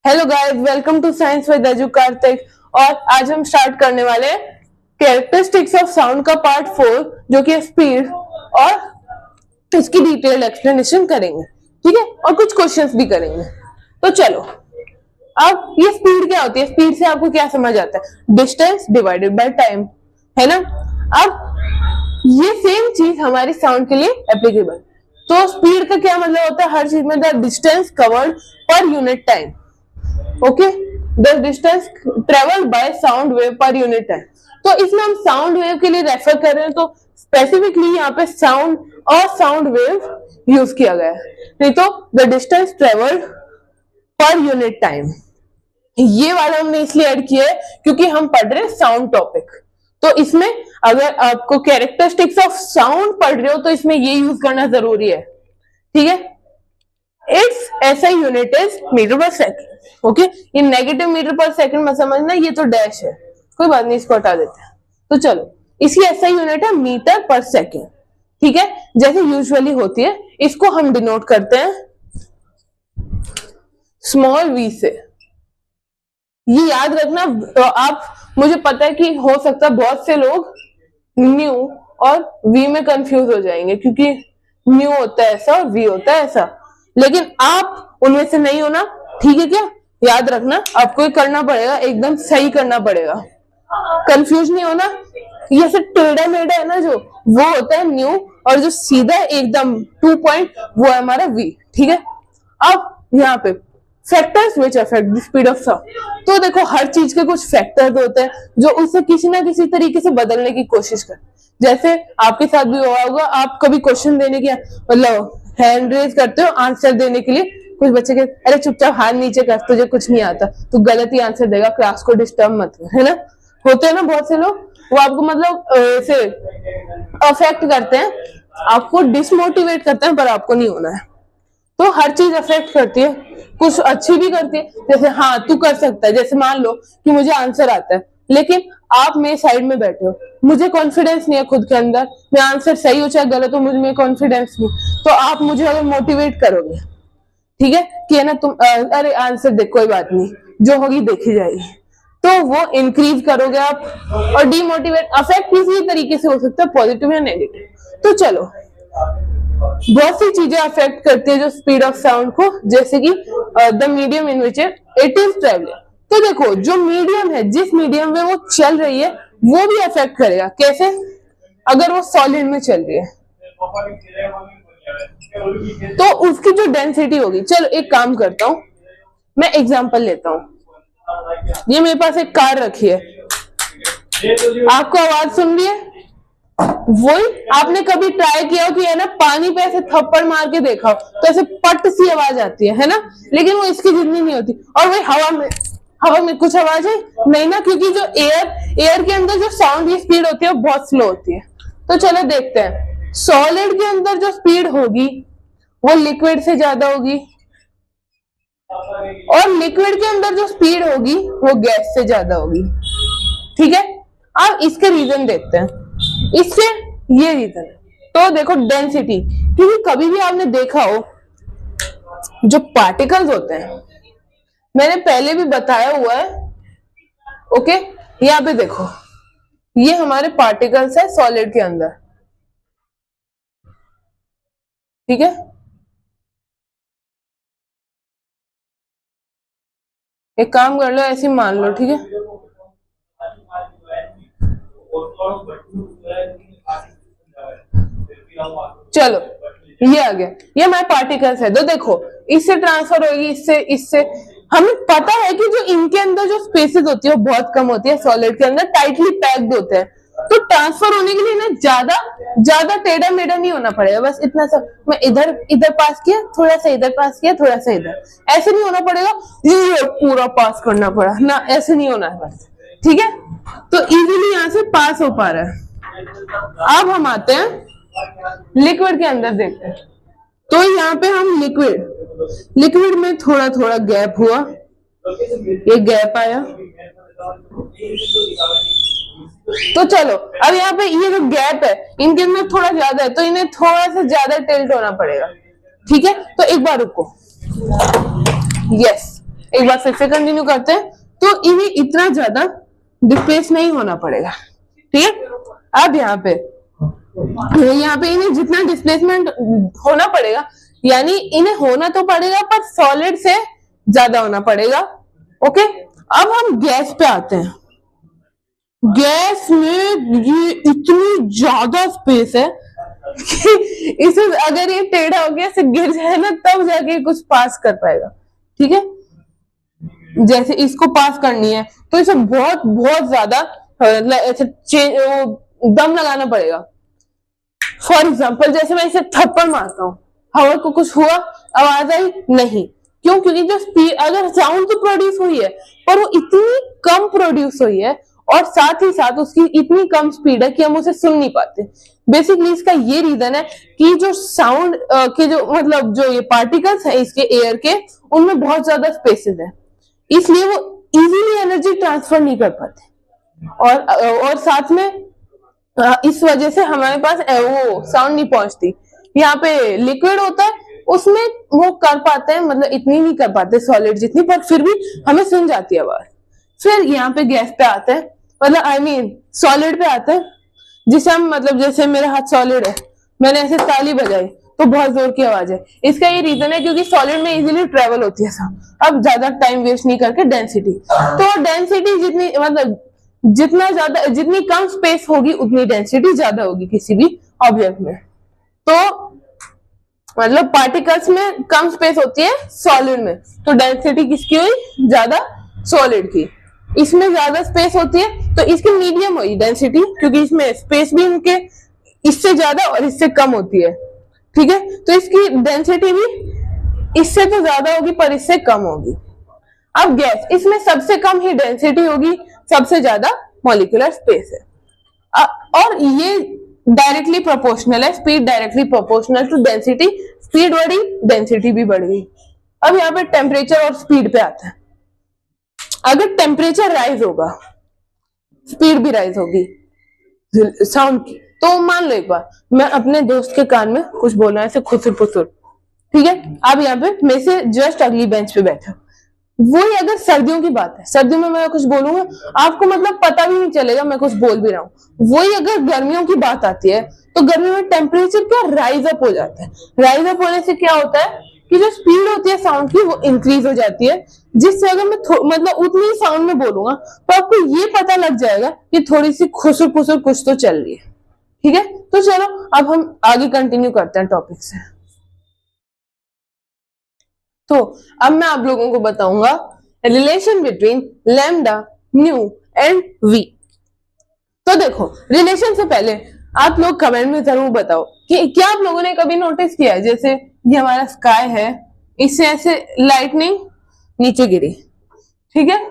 Hello guys, welcome to science with edu Kartik. और आज हम स्टार्ट करने वाले हैं कैरेक्टरिस्टिक्स ऑफ साउंड का पार्ट 4, जो कि स्पीड और इसकी डिटेल्ड एक्सप्लेनेशन करेंगे। ठीक है, और कुछ क्वेश्चंस भी करेंगे। तो चलो, अब ये स्पीड क्या होती है? स्पीड से आपको क्या समझ आता है? डिस्टेंस डिवाइडेड बाय टाइम, है ना। अब ये सेम चीज हमारी साउंड के लिए एप्लीकेबल। तो स्पीड का क्या मतलब होता है? हर चीज में the distance covered per unit time. Okay, the distance travelled by sound wave per unit time. तो इसमें हम साउंड वेव के लिए रेफर कर रहे हैं, तो स्पेसिफिकली यहाँ पे साउंड और साउंड वेव यूज किया गया है, नहीं तो the distance travelled per unit time. ये वाला हमने इसलिए ऐड किया है क्योंकि हम पढ़ रहे हैं साउंड टॉपिक। तो इसमें अगर आपको कैरेक्टरिस्टिक्स ऑफ साउंड पढ़ रहे हो तो इसमें ये यूज करना जरूरी है। ठीक है, इट्स ऐसा यूनिट इज मीटर पर सेकंड। ओके, ये नेगेटिव मीटर पर सेकंड में समझना, ये तो डैश है, कोई बात नहीं, इसको हटा देते हैं। तो चलो, इसकी ऐसा यूनिट है मीटर पर सेकंड। ठीक है, जैसे यूजुअली होती है, इसको हम डिनोट करते हैं स्मॉल वी से। ये याद रखना। तो आप, मुझे पता है कि हो सकता है बहुत से लोग न्यू और वी में कंफ्यूज हो जाएंगे, क्योंकि न्यू होता है ऐसा और वी होता है ऐसा, लेकिन आप उनमें से नहीं होना। ठीक है, क्या याद रखना, आपको ये करना पड़ेगा, एकदम सही करना पड़ेगा, कंफ्यूज नहीं होना। ये से टेढ़ा मेढ़ा है ना जो, वो होता है न्यू, और जो सीधा एकदम 2 पॉइंट वो है हमारा वी। ठीक है, अब यहाँ पे factors which affect the speed of sound. तो देखो, हर चीज के कुछ फैक्टर्स होते हैं जो उसे किसी ना किसी तरीके से बदलने की कोशिश कर। जैसे आपके साथ भी हुआ होगा, आप कभी क्वेश्चन देने की मतलब हैंड रेज करते हो आंसर देने के लिए, कुछ बच्चे के अरे चुपचाप हाथ नीचे कर, तुझे कुछ नहीं आता, तू गलत ही आंसर देगा, क्लास को डिस्टर्ब मत कर, है ना। होते हैं ना बहुत से लोग, वो आपको मतलब ऐसे अफेक्ट करते हैं, आपको डिसमोटिवेट करते हैं, पर आपको नहीं होना है। तो हर चीज अफेक्ट करती है, कुछ अच्छी भी करती है। जैसे हाँ, तू कर सकता है, जैसे मान लो कि मुझे आंसर आता है, लेकिन आप मेरे साइड में बैठे हो, मुझे कॉन्फिडेंस नहीं है खुद के अंदर, मैं आंसर सही हो चाहे गलत हो, मुझे में कॉन्फिडेंस नहीं, तो आप मुझे अगर मोटिवेट करोगे, ठीक है, कि है ना, तुम अरे आंसर देख, कोई बात नहीं, जो होगी देखी जाएगी, तो वो इंक्रीज करोगे आप। और डीमोटिवेट अफेक्ट किसी तरीके से हो सकता है, पॉजिटिव या नेगेटिव। तो चलो, बहुत सी चीजें अफेक्ट करती है जो स्पीड ऑफ साउंड को, जैसे कि the medium in which it is travelling. तो देखो, जो मीडियम है, जिस मीडियम में वो चल रही है, वो भी अफेक्ट करेगा। कैसे? अगर वो सॉलिड में चल रही है तो उसकी जो डेंसिटी होगी, चलो एक काम करता हूं, मैं एग्जांपल लेता हूं। ये मेरे पास एक कार रखी है, आपको आवाज सुन रही है? वही आपने कभी ट्राई किया कि है ना, पानी पे ऐसे थप्पड़ मार के देखा हो तो ऐसे पट सी आवाज आती है ना, लेकिन वो इसकी जितनी नहीं होती। और वही हवा में कुछ आवाज है नहीं ना, क्योंकि जो एयर के अंदर जो साउंड की स्पीड होती है वो बहुत स्लो होती है। तो चलो देखते हैं, सॉलिड के अंदर जो स्पीड होगी वो लिक्विड से ज्यादा होगी, और लिक्विड के अंदर जो स्पीड होगी वो गैस से ज्यादा होगी। ठीक है, अब इसके रीजन देखते हैं। इससे ये रीजन है, तो देखो डेंसिटी, क्योंकि कभी भी आपने देखा हो जो पार्टिकल्स होते हैं, मैंने पहले भी बताया हुआ है। ओके, यहाँ पे देखो, ये हमारे पार्टिकल्स है सॉलिड के अंदर। ठीक है, एक काम कर लो, ऐसे मान लो। ठीक है, चलो ये आ गया, ये हमारे पार्टिकल्स है। तो देखो, इससे ट्रांसफर होगी, इससे हमें पता है कि जो इनके अंदर जो स्पेसेस होती है वो बहुत कम होती है, सॉलिड के अंदर टाइटली पैक्ड होते हैं। तो ट्रांसफर होने के लिए ना ज्यादा टेढ़ा मेढ़ा नहीं होना पड़ेगा, बस इतना सा, मैं इधर पास किया, थोड़ा सा इधर पास किया, थोड़ा सा इधर, ऐसे नहीं होना पड़ेगा ये पूरा पास करना पड़ा ना, ऐसे नहीं होना है बस। ठीक है, तो इजीली यहाँ से पास हो पा रहा है। अब हम आते हैं लिक्विड के अंदर, देखते हैं। तो यहाँ पे हम लिक्विड में थोड़ा थोड़ा गैप हुआ, ये गैप आया। तो चलो, अब यहाँ पे ये जो गैप है, इनके अंदर थोड़ा ज्यादा है, तो इन्हें थोड़ा सा ज्यादा टिल्ट होना पड़ेगा। ठीक है, तो एक बार रुको, यस, एक बार फिर से कंटिन्यू करते हैं। तो इन्हें इतना ज्यादा डिस्प्लेस नहीं होना पड़ेगा, ठीक है। अब यहाँ पे इन्हें जितना डिस्प्लेसमेंट होना पड़ेगा, यानी इन्हें होना तो पड़ेगा पर सॉलिड से ज्यादा होना पड़ेगा। ओके, अब हम गैस पे आते हैं। गैस में ये इतनी ज्यादा स्पेस है कि इसे अगर ये टेढ़ा हो गया, इसे गिर जाए ना, तब जाके कुछ पास कर पाएगा, ठीक है। जैसे इसको पास करनी है तो इसे बहुत बहुत ज्यादा ऐसे दम लगाना पड़ेगा। फॉर एग्जाम्पल, जैसे मैं इसे थप्पड़ मारता हूँ, हवा को कुछ हुआ, आवाज आई नहीं, क्यों? क्योंकि जो स्पीड, अगर साउंड तो प्रोड्यूस हुई है पर वो इतनी कम प्रोड्यूस हुई है और साथ ही साथ उसकी इतनी कम स्पीड है कि हम उसे सुन नहीं पाते। बेसिकली इसका ये रीजन है कि जो साउंड के जो मतलब जो ये पार्टिकल्स है इसके एयर के, उनमें बहुत ज्यादा स्पेसेस है, इसलिए वो इजीली एनर्जी ट्रांसफर नहीं कर पाते और साथ में इस वजह से हमारे पास वो साउंड नहीं पहुंचती। यहाँ पे लिक्विड होता है, उसमें वो कर पाते हैं, मतलब इतनी नहीं कर पाते सॉलिड जितनी, पर फिर भी हमें सुन जाती है आवाज। फिर यहाँ पे गैस पे आते हैं, मतलब आई मीन सॉलिड पे आते हैं, जिसे हम मतलब जैसे मेरा हाथ सॉलिड है, मैंने ऐसे ताली बजाई तो बहुत जोर की आवाज है। इसका ये रीजन है क्योंकि सॉलिड में इजीली ट्रेवल होती है साउंड। अब ज्यादा टाइम वेस्ट नहीं करके डेंसिटी, तो डेंसिटी जितनी मतलब जितना ज्यादा, जितनी कम स्पेस होगी उतनी डेंसिटी ज्यादा होगी किसी भी ऑब्जेक्ट में। तो मतलब पार्टिकल्स में कम स्पेस होती है सॉलिड में, तो डेंसिटी किसकी हुई? ज्यादा, सॉलिड की। इसमें ज्यादा स्पेस होती है तो इसकी मीडियम हुई डेंसिटी, क्योंकि इसमें स्पेस भी इनके इससे ज्यादा और इससे कम होती है, ठीक है। तो इसकी डेंसिटी भी इससे तो ज्यादा होगी पर इससे कम होगी। अब गैस, इसमें सबसे कम ही डेंसिटी होगी, सबसे ज्यादा मॉलिक्यूलर स्पेस है, और ये डायरेक्टली प्रोपोर्शनल है, speed directly proportional to density. Speed बढ़ी, डेंसिटी भी बढ़ गई। अब यहाँ पे टेम्परेचर और स्पीड पे आता है। अगर टेम्परेचर राइज होगा, स्पीड भी राइज होगी साउंड की। तो मान लो एक बार मैं अपने दोस्त के कान में कुछ बोल रहा है ऐसे खुसुर फुसुर, ठीक है। अब यहाँ पे मैं से जस्ट अगली बेंच पे बैठा, वही अगर सर्दियों की बात है, सर्दियों में मैं कुछ बोलूंगा आपको मतलब पता भी नहीं चलेगा मैं कुछ बोल भी रहा हूँ। वही अगर गर्मियों की बात आती है तो गर्मियों में टेम्परेचर क्या राइज अप हो जाता है। राइज अप होने से क्या होता है कि जो स्पीड होती है साउंड की वो इंक्रीज हो जाती है, जिससे अगर मैं मतलब उतनी साउंड में बोलूंगा तो आपको ये पता लग जाएगा कि थोड़ी सी खुसुर फुसुर कुछ तो चल रही है, ठीक है। तो चलो अब हम आगे कंटिन्यू करते हैं टॉपिक से। तो अब मैं आप लोगों को बताऊंगा relation between lambda, nu and v. तो देखो, रिलेशन से पहले आप लोग कमेंट में जरूर बताओ कि क्या आप लोगों ने कभी नोटिस किया है, जैसे ये हमारा स्काई है, इससे ऐसे लाइटनिंग नीचे गिरी, ठीक है,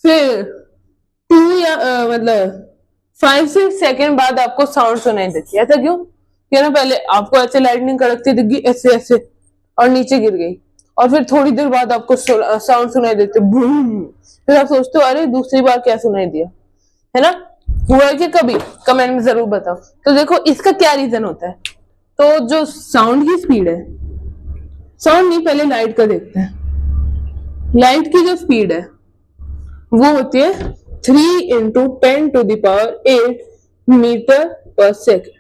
फिर 2 या मतलब 5 से 6 सेकेंड बाद आपको साउंड सुनाई देती है। ऐसा क्यों? क्या ना, पहले आपको ऐसे लाइटनिंग कड़कती दिखी ऐसे ऐसे और नीचे गिर गई, और फिर थोड़ी देर बाद आपको साउंड सुनाई देते बूम, फिर आप सोचते हो अरे दूसरी बार क्या सुनाई दिया, है ना। हुआ है कि कभी? कमेंट में जरूर बताओ। तो देखो इसका क्या रीजन होता है। तो जो साउंड की स्पीड है, साउंड नहीं, पहले लाइट का देखते हैं। लाइट की जो स्पीड है वो होती है 3 × 10⁸ मीटर पर सेकेंड।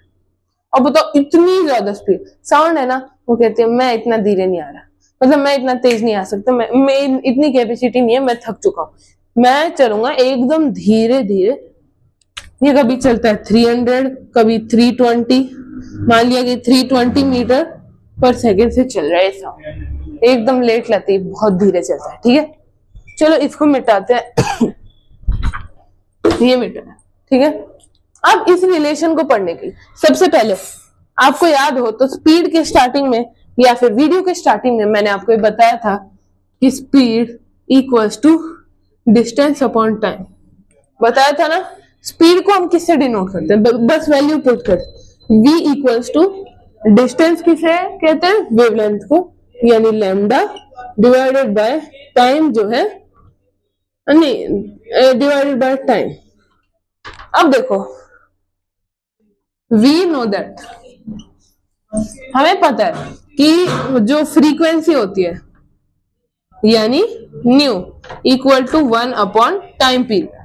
अब बताओ इतनी ज्यादा स्पीड साउंड है ना, वो कहते हैं मैं इतना धीरे नहीं आ रहा, मतलब मैं इतना तेज नहीं आ सकता, मैं इतनी कैपेसिटी नहीं है, मैं थक चुका हूं, मैं चलूंगा एकदम धीरे धीरे। ये कभी चलता है 300, कभी 320, मान लिया कि 320 मीटर पर सेकेंड से चल रहा है साउंड, एकदम लेट लाती है, बहुत धीरे चलता है, ठीक है। चलो इसको मिटाते हैं ये मिटा है, ठीक है। अब इस रिलेशन को पढ़ने के लिए सबसे पहले आपको याद हो तो स्पीड के स्टार्टिंग में या फिर वीडियो के स्टार्टिंग में मैंने आपको ये बताया था कि speed equals to distance upon time, बताया था ना। स्पीड को हम किससे डिनोट करते हैं? बस वैल्यू पुट कर, v इक्वल्स टू डिस्टेंस किसे कहते हैं? वेवलेंथ को, यानी लैम्डा डिवाइडेड बाय टाइम जो है, नहीं डिवाइडेड बाय टाइम। अब देखो वी नो दैट, हमें पता है कि जो फ्रीक्वेंसी होती है यानी nu equal to 1 upon time period.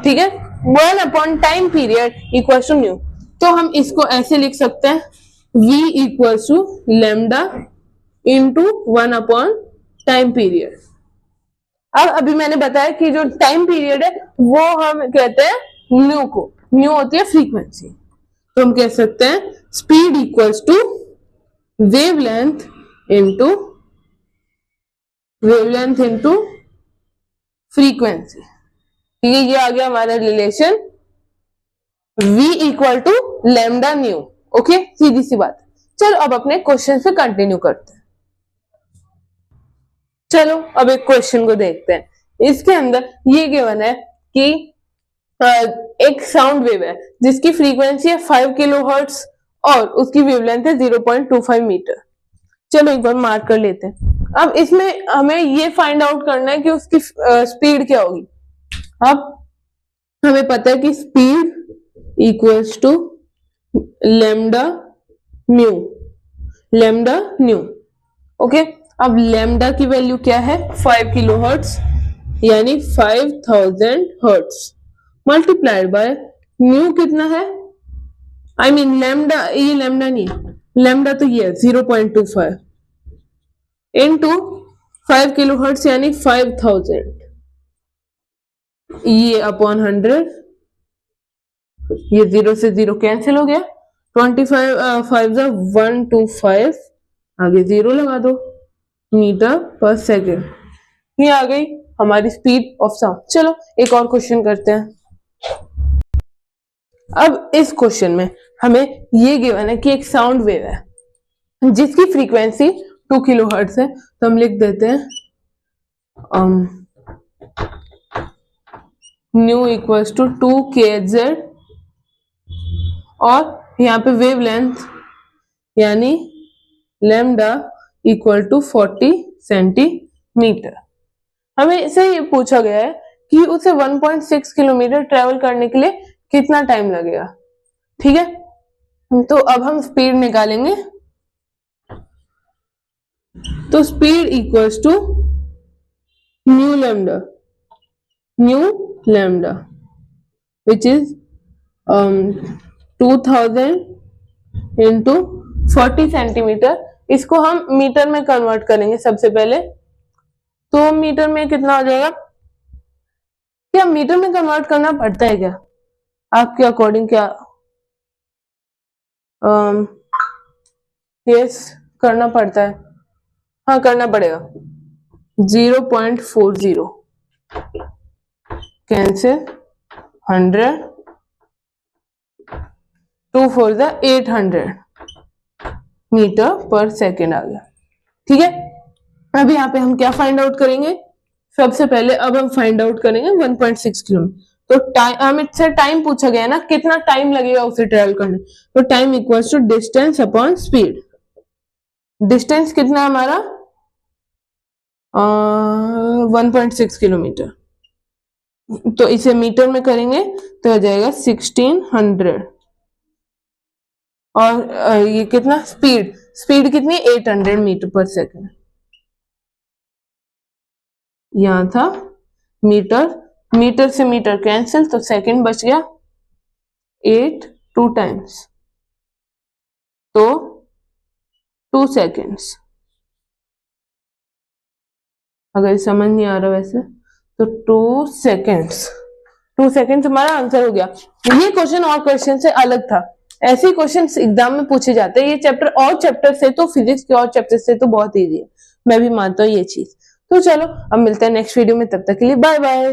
ठीक है, 1 upon time period equal to nu. तो हम इसको ऐसे लिख सकते हैं v equal to lambda into 1 upon time period. अब अभी मैंने बताया कि जो टाइम पीरियड है वो हम कहते हैं न्यू को, न्यू होती है फ्रीक्वेंसी। तो हम कह सकते हैं speed equals to wavelength into frequency. ठीक है, ये आ गया हमारा relation v equal to lambda nu. Okay, सीधी सी बात। चलो अब अपने क्वेश्चन से कंटिन्यू करते हैं। चलो अब एक क्वेश्चन को देखते हैं। इसके अंदर ये गिवन है कि एक साउंड वेव है जिसकी फ्रीक्वेंसी है 5 किलोहर्ट्ज और उसकी वेवलेंथ है 0.25 मीटर। चलो एक बार मार्क कर लेते हैं। अब इसमें हमें ये फाइंड आउट करना है कि उसकी स्पीड क्या होगी। अब हमें पता है कि speed equals to lambda nu. Okay, अब लेमडा की वैल्यू क्या है 5 किलोहर्ट्ज यानी 5000 हर्ट्ज मल्टीप्लाइड बाय न्यू कितना है, आई मीन लेमडा, ये लेमडा नहीं है, लेमडा तो ये है 0.25 इनटू 5 किलोहर्ट्ज यानी 5000, ये अपॉन 100, ये 0 से 0 कैंसिल हो गया, 25 5 125, आगे 0 लगा दो, मीटर पर सेकेंड। ये आ गई हमारी स्पीड ऑफ साउंड। चलो एक और क्वेश्चन करते हैं। अब इस क्वेश्चन में हमें ये गिवन है कि एक साउंड वेव है जिसकी फ्रीक्वेंसी 2 किलोहर्ट्ज है। तो हम लिख देते हैं न्यू इक्वल्स टू 2kz और यहाँ पे वेवलेंथ यानी लेमडा इक्वल टू 40 सेंटीमीटर। हमें इसे ये पूछा गया है कि उसे 1.6 किलोमीटर ट्रेवल करने के लिए कितना टाइम लगेगा। ठीक है, तो अब हम स्पीड निकालेंगे। तो speed equals to nu lambda which is 2000 into 40 centimetre. इसको हम मीटर में कन्वर्ट करेंगे सबसे पहले। तो मीटर में कितना हो जाएगा, क्या मीटर में कन्वर्ट करना पड़ता है क्या आपके अकॉर्डिंग? क्या यस करना पड़ता है, हाँ करना पड़ेगा। 0.40 कैंसिल, 100, 2 4 800 मीटर पर सेकेंड आ गया। ठीक है, अब यहाँ पे हम क्या फाइंड आउट करेंगे, सबसे पहले अब हम फाइंड आउट करेंगे 1.6 किलोमीटर। तो टाइम, हम इससे टाइम पूछा गया है ना, कितना टाइम लगेगा उसे ट्रेवल करने। तो time equals to distance upon speed. Distance कितना है हमारा 1.6 किलोमीटर, तो इसे मीटर में करेंगे तो हो जाएगा 1600 और ये कितना स्पीड कितनी 800 मीटर पर सेकेंड। यहां था मीटर से मीटर कैंसिल, तो सेकंड बच गया 8 2 टाइम्स, तो 2 सेकेंड्स। अगर समझ नहीं आ रहा वैसे तो 2 सेकेंड्स हमारा आंसर हो गया। ये क्वेश्चन और क्वेश्चन से अलग था, ऐसे क्वेश्चन एग्जाम में पूछे जाते हैं। ये चैप्टर और चैप्टर से तो, फिजिक्स के और चैप्टर से तो बहुत इजी है, मैं भी मानता हूँ ये चीज। तो चलो अब मिलते हैं नेक्स्ट वीडियो में, तब तक के लिए बाय बाय।